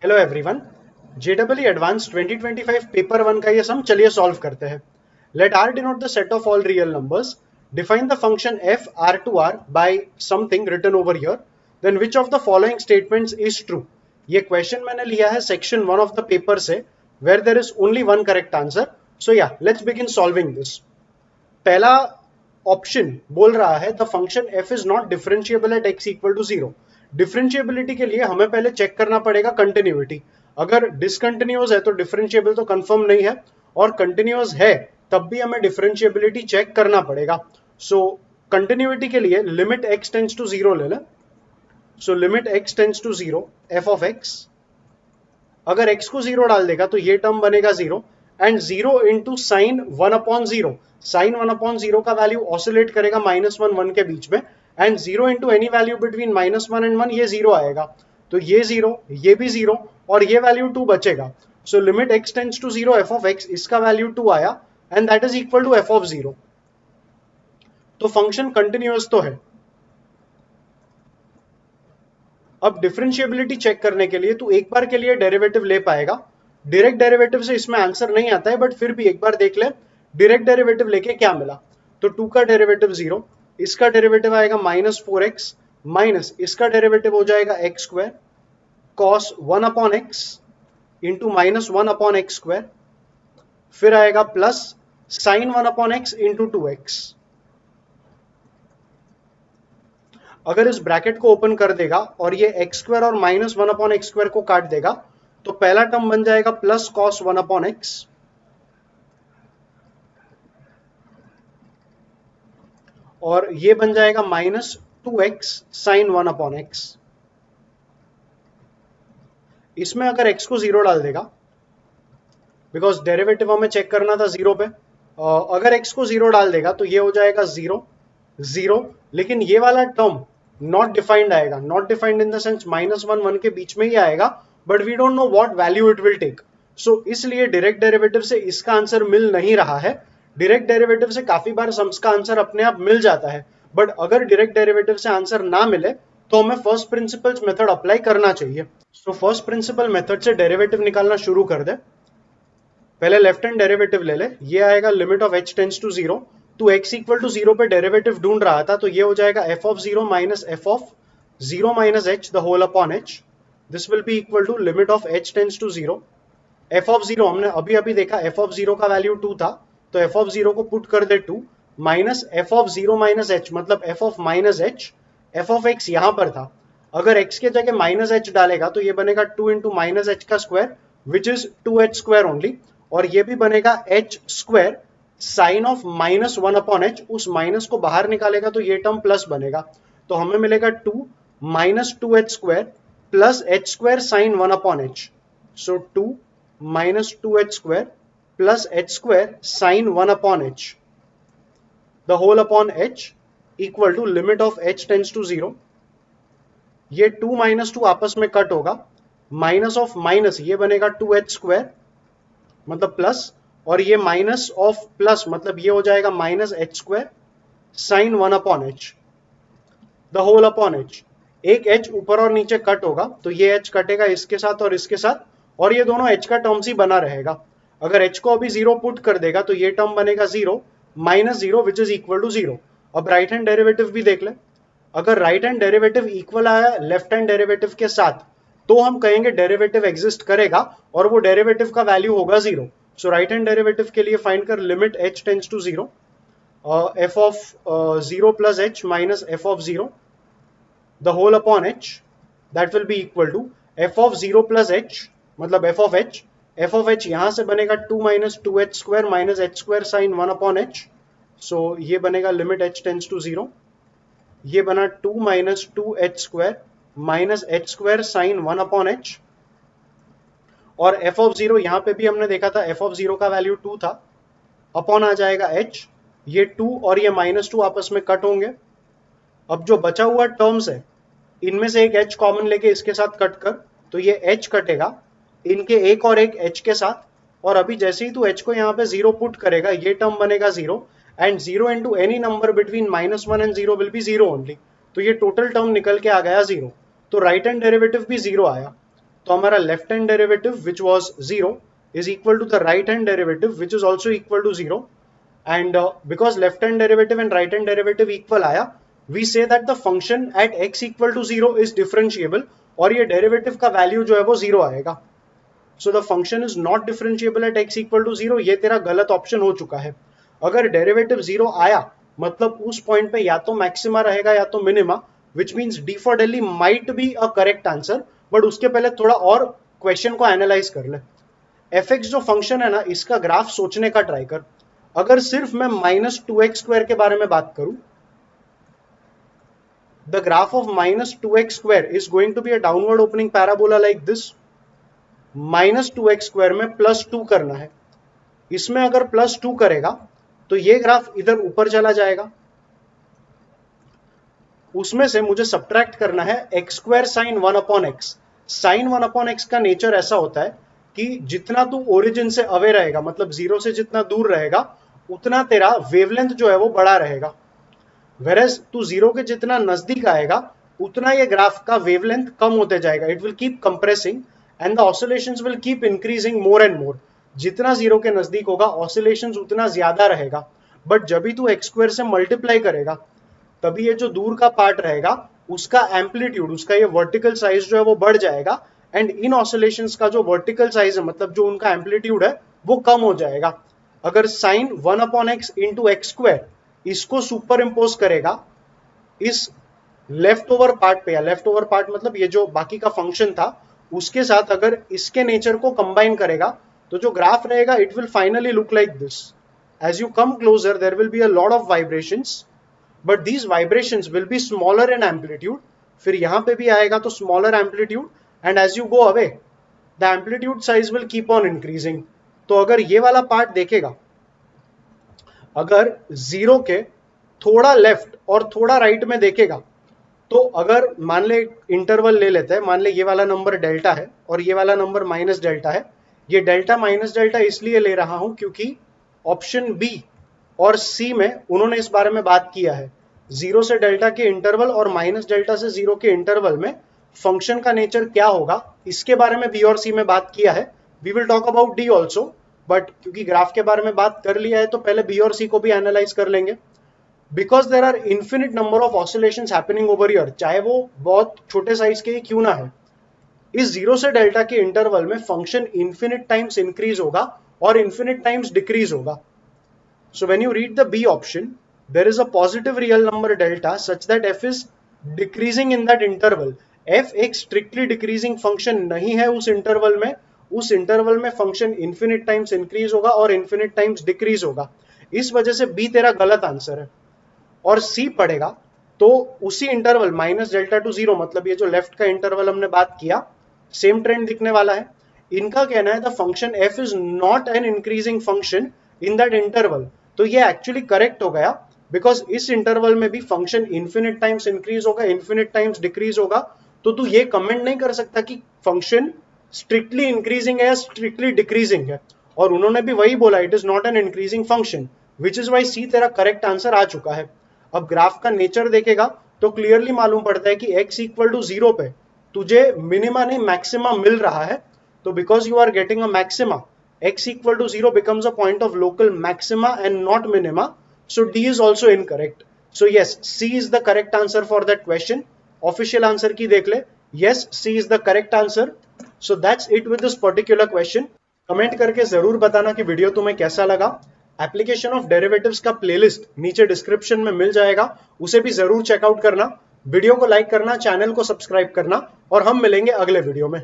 Hello everyone. जेडबल advance 2025 paper one का ये सम चलिए सॉल्व करते हैं। Let R denote the set of all real numbers. Define the function F R to R by something written over here. Then which of the following statements is true. ये question मैंने लिया है section 1 of the paper से, where there is only one correct answer. So या let's begin solving this. पहला option बोल रहा है the function F is not differentiable at X equal to zero. Differentiability के लिए हमें पहले चेक करना पड़ेगा कंटिन्यूटी। अगर डिसकंटिन्यूअस है तो डिफरेंशिएबल तो कंफर्म नहीं है, और कंटिन्यूअस है तब भी हमें डिफरेंशिएबिलिटी चेक करना पड़ेगा। सो कंटिन्यूटी के लिए limit X tends to zero ले लें। So limit X tends to zero F of X, अगर x को जीरो डाल देगा तो ये टर्म बनेगा zero, and zero into sine one upon zero. Sine one upon zero का वैल्यू ऑसिलेट करेगा -1 1 के बीच में, and zero into any value between -1 and 1 ये जीरो आएगा। तो ये जीरो, ये भी जीरो, और ये वैल्यू 2 बचेगा। So limit x tends to zero F of X, इसका वैल्यू 2 आया, and that is equal to F of zero. तो फंक्शन कंटिन्यूअस तो है। अब डिफरेंशिएबिलिटी चेक करने के लिए तू एक बार के लिए डेरिवेटिव ले पाएगा। डायरेक्ट डेरिवेटिव से इसमें आंसर नहीं आता है, बट फिर भी एक बार देख ले डायरेक्ट डेरिवेटिव लेके क्या मिला। तो 2 का डेरिवेटिव जीरो, इसका डेरिवेटिव आएगा -4x, माइनस इसका डेरिवेटिव हो जाएगा x square cos 1 upon x into -1/x², फिर आएगा plus sign 1 upon x into 2x। अगर इस ब्रैकेट को ओपन कर देगा और ये x² और -1/x² को काट देगा, तो पहला टर्म बन जाएगा प्लस कॉस 1/x, और ये बन जाएगा -2x साइन 1/x। इसमें अगर x को जीरो डाल देगा, बिकॉज डेरिवेटिव हमें चेक करना था जीरो पे, अगर x को जीरो डाल देगा तो ये हो जाएगा जीरो जीरो, लेकिन ये वाला टर्म नॉट डिफाइंड आएगा। Not defined in the sense -1 1 के बीच में ही आएगा, but we don't know what value it will take. So इसलिए डायरेक्ट डेरिवेटिव से इसका आंसर मिल नहीं रहा है। डायरेक्ट डेरिवेटिव से काफी बार सम्स का आंसर अपने आप मिल जाता है, बट अगर डायरेक्ट डेरिवेटिव से आंसर ना मिले तो हमें फर्स्ट प्रिंसिपल्स मेथड अप्लाई करना चाहिए। सो फर्स्ट प्रिंसिपल मेथड से डेरिवेटिव निकालना शुरू कर दे। पहले लेफ्ट हैंड डेरिवेटिव ले ले, ये आएगा limit of h tends to zero. तो x इक्वल टू जीरो पे डेरिवेटिव ढूंढ रहा था, तो ये हो जाएगा f of zero minus f of zero minus h the whole upon h। This will be equal to limit of h tends to zero. f of zero हमने अभी अभी देखा, f ऑफ जीरो का वैल्यू 2 था, तो f of zero को put कर दे 2 minus f of zero minus h, मतलब f of minus h। f of x यहां पर था, अगर x के जगह माइनस h डालेगा तो ये बनेगा 2 इंटू माइनस h का square, which is 2h² only, और ये भी बनेगा h² साइन ऑफ -1/h। उस माइनस को बाहर निकालेगा तो ये टर्म प्लस बनेगा, तो हमें मिलेगा 2 minus 2h² plus h² sine 1/h। So 2 minus 2h² plus h² sine 1/h the whole upon h equal to limit of h tends to zero. ये 2 माइनस 2 आपस में कट होगा, माइनस ऑफ माइनस ये बनेगा 2h² मतलब plus, और ये minus of plus मतलब ये हो जाएगा -h² sine 1/h the whole upon h। एक h ऊपर और नीचे कट होगा, तो ये h कटेगा इसके साथ और इसके साथ, और ये दोनों h का टर्म्स ही बना रहेगा। अगर h को अभी जीरो पुट कर देगा तो ये टर्म बनेगा zero minus zero, which is equal to zero. अब राइट हैंड डेरिवेटिव भी देख ले, अगर राइट हैंड डेरिवेटिव इक्वल आया लेफ्ट हैंड डेरिवेटिव के साथ, तो हम कहेंगे डेरिवेटिव एग्जिस्ट करेगा और वो डेरिवेटिव का वैल्यू होगा zero. So right hand derivative के लिए फाइंड कर limit h tends to zero, f of zero plus h minus f of zero the whole upon h, that will be equal to f of zero plus h मतलब f of h। f of h यहां से बनेगा 2 minus 2h² minus h² sine 1/h। So ये बनेगा limit h tends to zero, ये बना 2 minus 2h² minus h² sine 1/h, और f of zero यहां पे भी हमने देखा था f ऑफ जीरो का वैल्यू 2 था, अपॉन आ जाएगा h, ये 2 और ये -2 आपस में कट होंगे। अब जो बचा हुआ टर्म्स है इनमें से एक h कॉमन लेके इसके साथ कट कर, तो ये h कटेगा इनके एक और एक h के साथ, और अभी जैसे ही तू h को यहाँ पे जीरो पुट करेगा ये टर्म बनेगा zero, and zero into any number between -1 and zero will be zero only. तो ये टोटल टर्म निकल के आ गया जीरो, तो राइट हैंड डेरिवेटिव भी जीरो आया। तो हमारा left hand derivative which was 0 is equal to the right hand derivative which is also equal to 0, and because left hand derivative and right hand derivative equal आया, we say that the function at x equal to 0 is differentiable, और ये derivative का value जो है वो 0 आएगा. So the function is not differentiable at x equal to 0. ये तेरा गलत ऑप्शन हो चुका है. अगर डेरिवेटिव 0 आया मतलब उस पॉइंट पे या तो मैक्सिमा रहेगा या तो minima, which means D for Delhi might be a correct answer. But उसके पहले थोड़ा और क्वेश्चन को एनालाइज कर ले. fx जो फंक्शन है ना, इसका ग्राफ सोचने का ट्राई कर. अगर सिर्फ मैं -2x² के बारे में बात करूं, the graph of -2x² is going to be a downward opening parabola like this. -2x² में +2 करना है. इसमें अगर +2 करेगा तो ये ग्राफ इधर ऊपर चला जाएगा. उसमें से मुझे सब्ट्रैक्ट करना है x² sin 1/x. sin 1/x का नेचर ऐसा होता है कि जितना तू ओरिजिन से अवे रहेगा, मतलब 0 से जितना दूर रहेगा, उतना तेरा वेवलेंथ जो है वो बड़ा रहेगा. वेरएज तू 0 के जितना नजदीक आएगा उतना ये ग्राफ का वेवलेंथ कम होते जाएगा. It will keep compressing and the oscillations will keep increasing more and more. जितना 0 के नजदीक होगा ऑसिलेशंस उतना ज्यादा रहेगा. बट जब भी तू x² से मल्टीप्लाई करेगा तभी ये जो दूर का पार्ट रहेगा उसका एम्पलीट्यूड, उसका ये वर्टिकल साइज जो है वो बढ़ जाएगा. एंड इन ऑसिलेशंस का जो वर्टिकल साइज है, मतलब जो उनका एम्पलीट्यूड है, वो कम हो जाएगा. अगर sin 1/x इंटू x² इसको सुपर इम्पोज करेगा इस लेफ्ट ओवर पार्ट पे, या लेफ्ट ओवर पार्ट मतलब ये जो बाकी का फंक्शन था उसके साथ अगर इसके नेचर को कंबाइन करेगा, तो जो ग्राफ रहेगा it will finally look like this. As you come closer there will be a lot of vibrations, but these vibrations will be smaller in amplitude. फिर यहां पे भी आएगा तो smaller amplitude, and as you go away the amplitude size will keep on increasing. तो अगर ये वाला पार्ट देखेगा, अगर 0 के थोड़ा लेफ्ट और थोड़ा राइट में देखेगा, तो अगर मान ले इंटरवल ले लेते हैं, मान ले ये वाला नंबर डेल्टा है और ये वाला नंबर माइनस डेल्टा है. ये डेल्टा माइनस डेल्टा इसलिए ले रहा हूं क्योंकि ऑप्शन बी और सी में उन्होंने इस बारे में बात किया है. 0 से डेल्टा के इंटरवल और माइनस डेल्टा से 0 के इंटरवल में फंक्शन का नेचर क्या होगा, इसके बारे में बी और सी में बात किया है. We will talk about D also, but क्योंकि ग्राफ के बारे में बात कर लिया है तो पहले बी और सी को भी एनालाइज कर लेंगे. Because there are infinite number of oscillations happening over here, चाहे वो बहुत छोटे साइज के क्यों ना है. इस 0 से डेल्टा के इंटरवल में फंक्शन इन्फिनिट टाइम्स इंक्रीज होगा और इन्फिनिट टाइम्स डिक्रीज होगा. So when you read the B option, there is a positive real number delta such that F is decreasing in that interval. F एक strictly decreasing function नहीं है उस interval में. उस interval में function infinite times increase होगा और infinite times decrease होगा. इस वजह से बी तेरा गलत आंसर है. और सी पढ़ेगा तो उसी इंटरवल माइनस डेल्टा टू 0, मतलब ये जो लेफ्ट का इंटरवल हमने बात किया, सेम ट्रेंड दिखने वाला है. इनका कहना है the function F is not an increasing function in that interval. तो ये एक्चुअली करेक्ट हो गया, बिकॉज इस इंटरवल में भी फंक्शन इन्फिनिट टाइम्स इंक्रीज होगा, इन्फिनिट टाइम्स डिक्रीज होगा. तो तू ये कमेंट नहीं कर सकता कि फंक्शन स्ट्रिक्टली इंक्रीजिंग है या स्ट्रिक्टली डिक्रीजिंग है. और उन्होंने भी वही बोला, it is not an increasing function, which is why C तेरा करेक्ट आंसर आ चुका है. अब ग्राफ का नेचर देखेगा तो क्लियरली मालूम पड़ता है कि x इक्वल टू 0 पे तुझे मिनिमा नहीं मैक्सिमा मिल रहा है. तो because you are getting a maxima, x equal to 0 becomes a point of local maxima and not minima. So D is also incorrect. So yes, C is the correct answer for that question. Official answer की देख ले. Yes, C is the correct answer. So that's it with this particular question. Comment करके जरूर बताना कि video तुम्हें कैसा लगा. एप्लीकेशन ऑफ डेरिवेटिव्स का प्लेलिस्ट नीचे डिस्क्रिप्शन में मिल जाएगा, उसे भी जरूर चेकआउट करना. वीडियो को लाइक करना, चैनल को सब्सक्राइब करना, और हम मिलेंगे अगले वीडियो में.